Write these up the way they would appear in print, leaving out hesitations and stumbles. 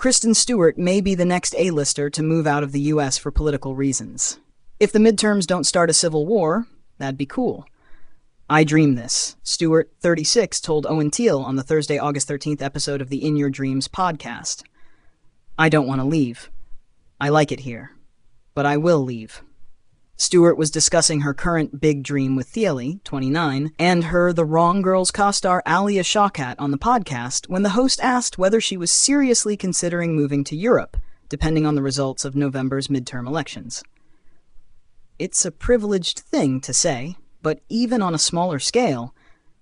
Kristen Stewart may be the next A-lister to move out of the US for political reasons. If the midterms don't start a civil war, that'd be cool. I dream this, Stewart, 36, told Owen Thiele on the Thursday, August 13th episode of the In Your Dreams podcast. I don't want to leave. I like it here. But I will leave. Stewart was discussing her current big dream with Thiele, 29, and her The Wrong Girls costar Alia Shawkat on the podcast when the host asked whether she was seriously considering moving to Europe, depending on the results of November's midterm elections. It's a privileged thing to say, but even on a smaller scale,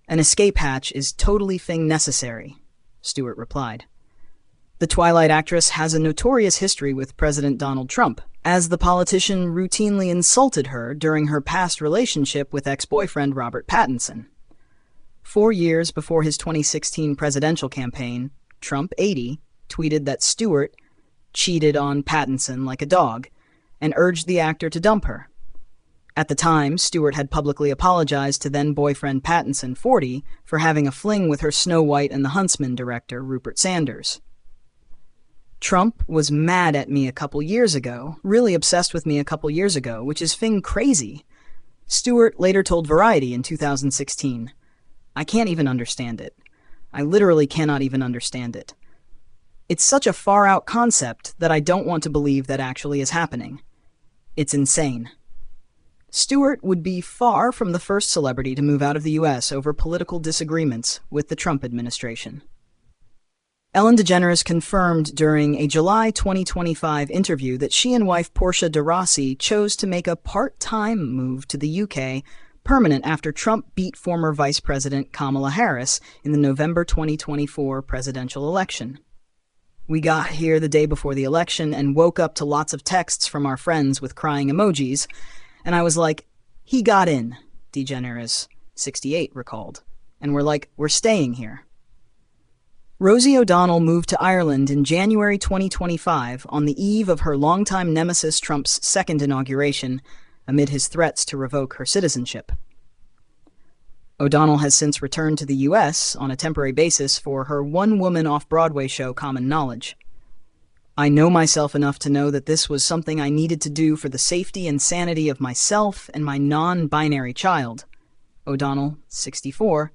an escape hatch is totally thing necessary, Stewart replied. The Twilight actress has a notorious history with President Donald Trump, as the politician routinely insulted her during her past relationship with ex-boyfriend Robert Pattinson. 4 years before his 2016 presidential campaign, Trump, 80, tweeted that Stewart cheated on Pattinson like a dog and urged the actor to dump her. At the time, Stewart had publicly apologized to then-boyfriend Pattinson, 40, for having a fling with her Snow White and the Huntsman director, Rupert Sanders. Trump was mad at me a couple years ago, really obsessed with me a couple years ago, which is fing crazy. Stewart later told Variety in 2016, I can't even understand it. I literally cannot even understand it. It's such a far-out concept that I don't want to believe that actually is happening. It's insane. Stewart would be far from the first celebrity to move out of the US over political disagreements with the Trump administration. Ellen DeGeneres confirmed during a July 2025 interview that she and wife Portia de Rossi chose to make a part-time move to the UK permanent after Trump beat former Vice President Kamala Harris in the November 2024 presidential election. We got here the day before the election and woke up to lots of texts from our friends with crying emojis, and I was like, he got in, DeGeneres, 68, recalled. And we're like, we're staying here. Rosie O'Donnell moved to Ireland in January 2025 on the eve of her longtime nemesis Trump's second inauguration, amid his threats to revoke her citizenship. O'Donnell has since returned to the U.S. on a temporary basis for her one-woman off-Broadway show Common Knowledge. I know myself enough to know that this was something I needed to do for the safety and sanity of myself and my non-binary child, O'Donnell, 64,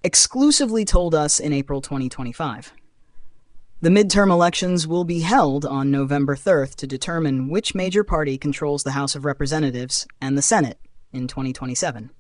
exclusively told us in April 2025. The midterm elections will be held on November 3rd to determine which major party controls the House of Representatives and the Senate in 2027.